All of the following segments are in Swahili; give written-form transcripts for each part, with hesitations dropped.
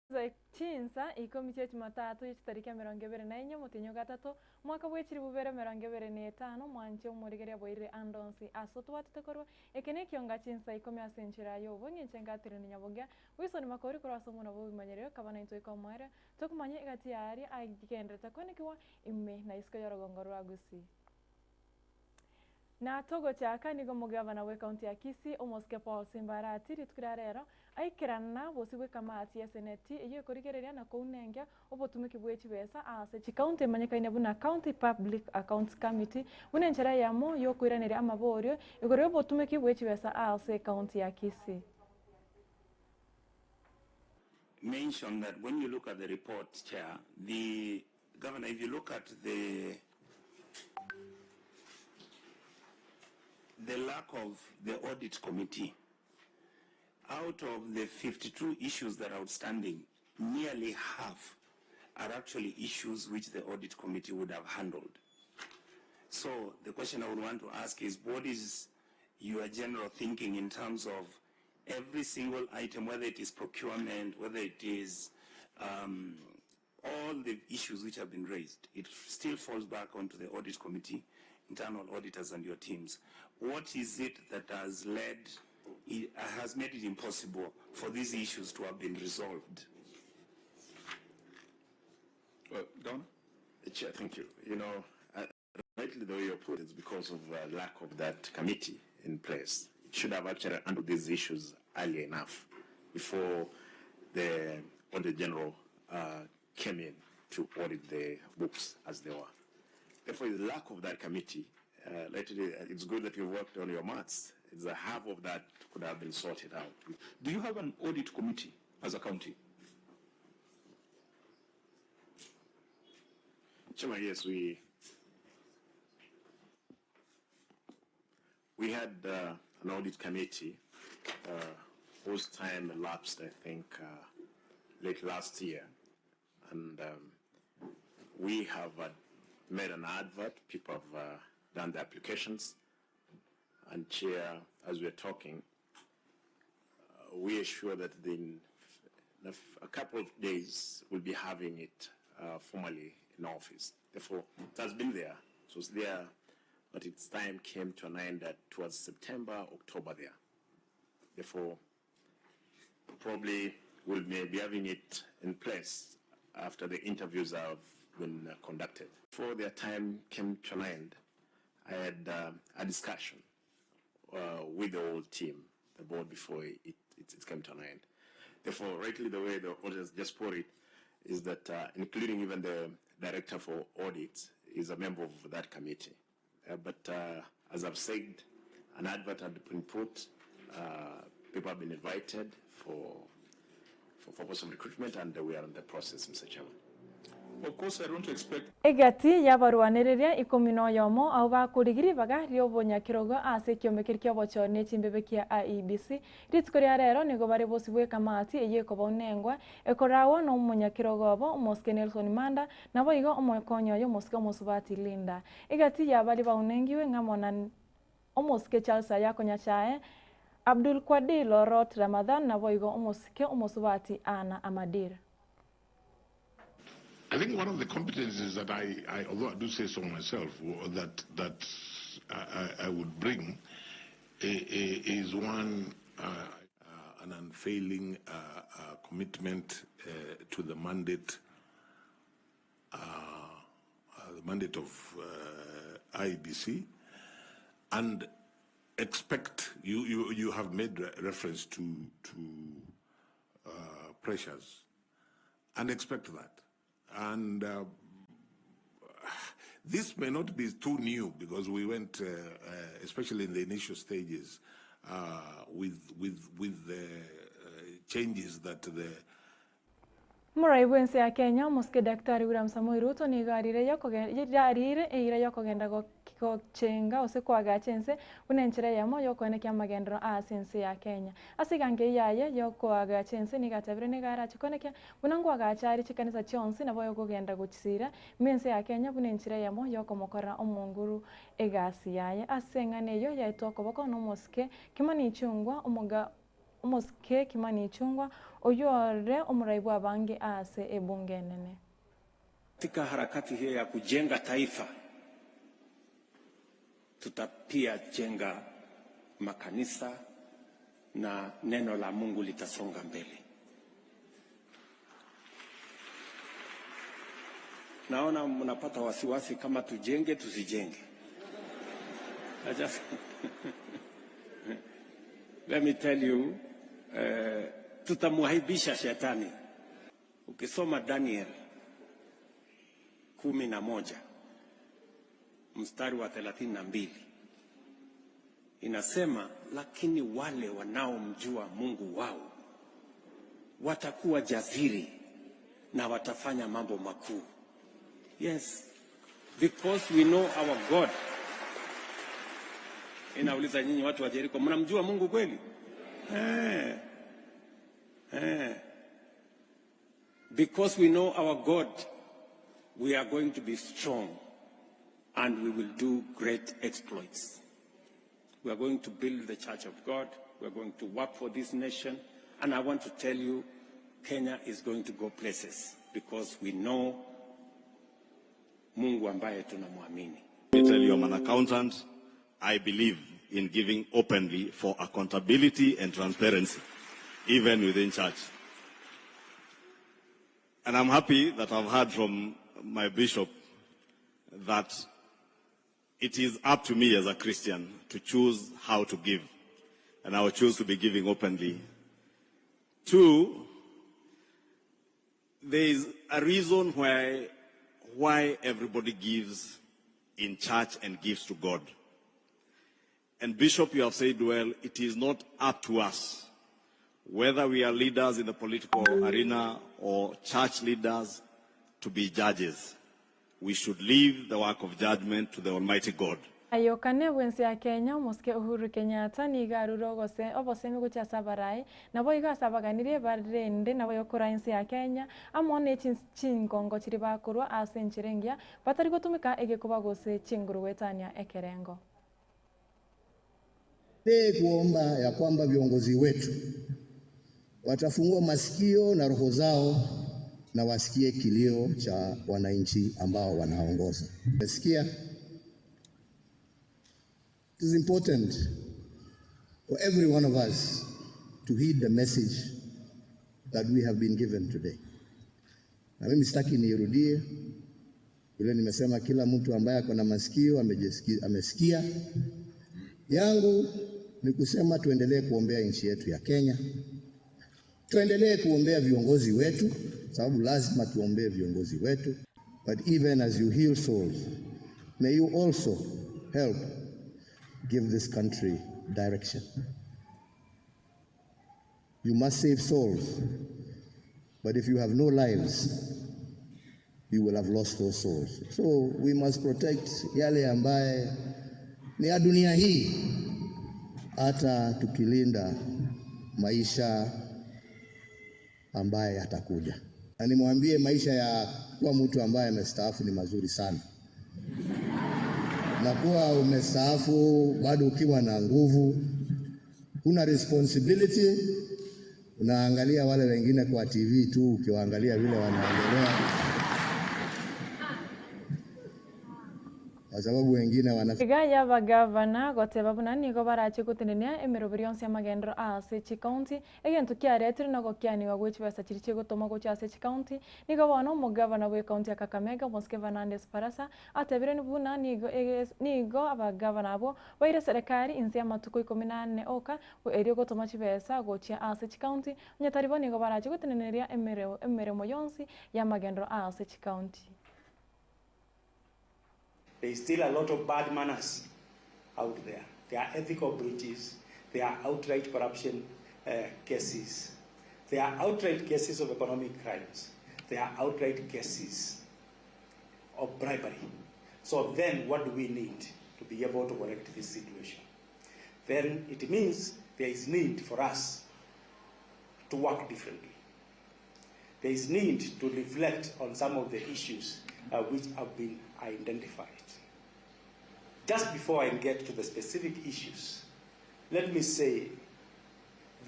Chinsa ikomite Jumatatu itariki 24 mutinyo gatatu mwaka bw'ekiri bubere 25 mwancho murigeria boire andonsi asotwatite korwa ekene Ekeonga chinsa ikomi asenchira yo bonye ngatire ni nyaboga wiso ni makori korwa somo na bobi manyerero kabana into ikomwere tokumanye igati yari agigendeta kwenekiwa imme na isko yorogongo rwagusi. Na togo chaka nigo mugavana we county ya Kisii omoske Paul Simbarati ritukira rero aikirana bosibwe kamati ya seneti iyo ikorigereria na kounengia obotumiki bwechi besa ase chi county manyakaine buna county public accounts committee buna nchera yamo yo kuiranira amaborio igore obotumiki bwechi besa ase county ya Kisii. Mention that when you look at the report, Chair, the governor, if you look at the lack of the audit committee, out of the 52 issues that are outstanding, nearly half are actually issues which the audit committee would have handled. So the question I would want to ask is, what is your general thinking in terms of every single item, whether it is procurement, whether it is all the issues which have been raised, it still falls back onto the audit committee, internal auditors and your teams. What is it that has made it impossible for these issues to have been resolved? Well, Don? Chair, thank you. You know, rightly the way you put it, it's because of lack of that committee in place. It should have actually handled these issues early enough before the Auditor General came in to audit the books as they were. Therefore, the lack of that committee, it's good that you worked on your maths. It's a half of that could have been sorted out. Do you have an audit committee as a county? Chairman, yes, we had an audit committee whose time elapsed, I think, late last year. And we have made an advert. People have done the applications. And Chair, as we're talking, we are sure that in a couple of days we'll be having it formally in office. Therefore, it has been there. So it's there, but its time came to an end towards September, October there. Therefore, probably we'll be having it in place after the interviews have been conducted. Before their time came to an end, I had a discussion with the whole team, the board, before it came to an end. Therefore, rightly the way the auditors just put it is that including even the director for audits is a member of that committee. But as I've said, an advert had been put, people have been invited for purpose of recruitment, and we are in the process, Mr. Chairman. Of course, I don't expect. Egati yabaruanereria ikomino yomo au bakurigiri baga riobonya kirogo ase kiomekirikyo bochone chimbebekia IEBC ritskoria rero nigo bare bosibwe kamati eye kobonengwa ekorawo no munya kirogo bo Moske Nelson Manda nabo igo omokonyo yo Moske Mosubati Linda egati yabali baunengiwe ngamona Omoske Charles yakonya chae Abdul Kwadir Lorot Ramadhan nabo igo Omoske Omosubati Ana Amadir. I think one of the competencies that although I do say so myself, that I would bring is one, an unfailing commitment to the mandate of IEBC, and expect you have made reference to pressures, and expect that. And this may not be too new because we went, especially in the initial stages, with the changes that the Muraiwense ya Kenya Moske Daktari William Samoei Ruto ni garire yokogenda gokichenga ose kwagachense unenchera yamo yokonekia magendro asense ya Kenya asigange yaye yokwagachense ni gatabire ni gara chikonekia bunangu agachari chikanisa chonsi nabo yokogenda gochisira mense ya Kenya bunenchera yamo yokomokora omunguru egasi yaye asengane yo yaitoko boko no Moske kimani chungwa omuga Moske Kimani Ichung'wah oyore omuraibu abange ase ebunge nene. Katika harakati hiyo ya kujenga taifa, tutapia jenga makanisa na neno la Mungu litasonga mbele. Naona mnapata wasiwasi kama tujenge tusijenge. Let me tell you, tutamuhaibisha shetani. Ukisoma Daniel 11 mstari wa 32 inasema, lakini wale wanaomjua Mungu wao watakuwa jasiri na watafanya mambo makuu. Yes, because we know our God. Inauliza nyinyi watu wa Jericho, mnamjua Mungu kweli? Because we know our God, we are going to be strong and we will do great exploits. We are going to build the church of God. We are going to work for this nation. And I want to tell you, Kenya is going to go places because we know Mungu ambaye tunamwamini. I tell you, I'm an accountant. I believe in giving openly for accountability and transparency, even within church. And I'm happy that I've heard from my bishop that it is up to me as a Christian to choose how to give. And I will choose to be giving openly. 2, there is a reason why everybody gives in church and gives to God. And Bishop, you have said well, it is not up to us, whether we are leaders in the political arena or church leaders, to be judges. We should leave the work of judgment to the Almighty God. Ayokane wensi ya Kenya Moske Uhuru Kenyatta ni garuro gose obosemi gucha sabarai nabo iga sabaganire barende nabo yokora insi ya Kenya amone chingongo chiri bakurwa ase nchirengia batari gutumika egekuba gose chinguru wetania ekerengo. Kuomba ya kwamba viongozi wetu watafungua masikio na roho zao na wasikie kilio cha wananchi ambao wanaongoza. Nasikia it is important for every one of us to heed the message that we have been given today. Na mimi sitaki nirudie vile nimesema, kila mtu ambaye ako na masikio amesikia. Yangu ni kusema tuendelee kuombea nchi yetu ya Kenya. Tuendelee kuombea viongozi wetu, sababu lazima tuombee viongozi wetu. But even as you heal souls, may you also help give this country direction. You must save souls, but if you have no lives, you will have lost those souls. So we must protect yale ambaye ni ya dunia hii, hata tukilinda maisha ambaye yatakuja. Na nimwambie maisha ya kuwa mtu ambaye amestaafu ni mazuri sana. Na kuwa umestaafu bado ukiwa na nguvu, una responsibility, unaangalia wale wengine kwa TV tu, ukiwaangalia vile wanaendelea. Kwa sababu wengine Igaya bagavana goteba nani go barache kutinenia emerobirion sia magendro ase chi county egento kiaretri no gokiani wa gwichi basa chiriche gotoma gocha ase chi county nigo bono mugavana we county ya Kakamega Moske Fernandes Parasa atebire nibuna nigo abagavana abo baire serikali insia matuko 14 oka erio gotoma chibesa gocha ase chi county nyataribo nigo barache kutinenia emeremo yonsi ya magendro ase chi county. There is still a lot of bad manners out there. There are ethical breaches. There are outright corruption cases. There are outright cases of economic crimes. There are outright cases of bribery. So then what do we need to be able to correct this situation? Then it means there is need for us to work differently. There is need to reflect on some of the issues which have been identified. Just before I get to the specific issues, let me say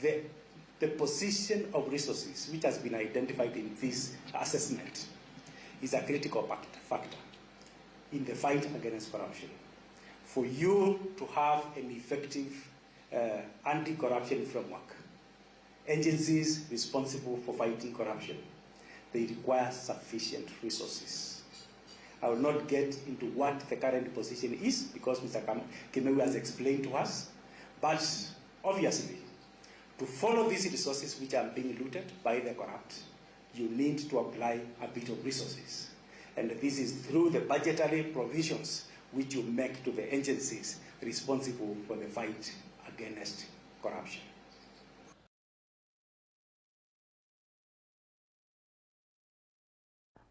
the position of resources which has been identified in this assessment is a critical factor in the fight against corruption. For you to have an effective anti-corruption framework, agencies responsible for fighting corruption, they require sufficient resources. I will not get into what the current position is because Mr. Kimewi has explained to us, but obviously, to follow these resources which are being looted by the corrupt, you need to apply a bit of resources. And this is through the budgetary provisions which you make to the agencies responsible for the fight against corruption.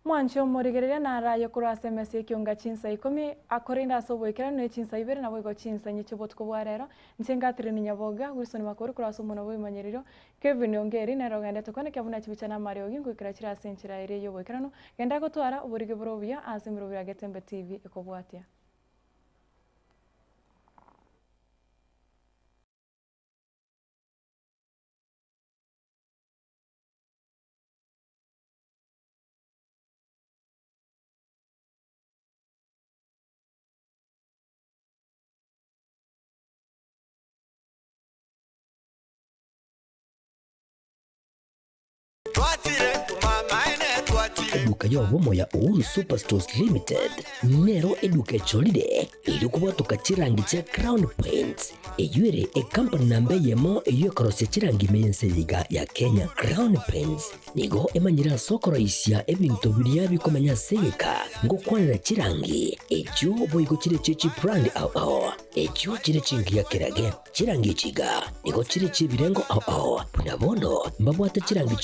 Mwancho morigereria na rayo kura SMS Ekeonga chinsa 10 akorinda asobwekera no chinsa 2 na bwego chinsa nyichibotuko bwarero nchengatire ni nyaboga Wilson makuru kura somo na bwimanyeriro Kevin Ongeri na rogende tokone kyabuna chibichana Mario Gingo kira chira senchira ire yobwekerano genda gutwara uburige burobya asimiro bya Getembe TV ekobwatia. Eduka yobomo ya Uhuru Superstores Limited nero eduka cholide ili kubwatuka chirangi cha Crown Paints eyure company nambe yemo eyo karose chirangi meyense yiga ya Kenya. Crown Paints nigo emanyira sokoro isya ebintu biriya bikomanya seka ngo kwanira chirangi ejo boyiko chire chichi brand ao ejo chire chingi ya kirage chirangi chiga nigo chire chibirengo ao punabono mbabwata chirangi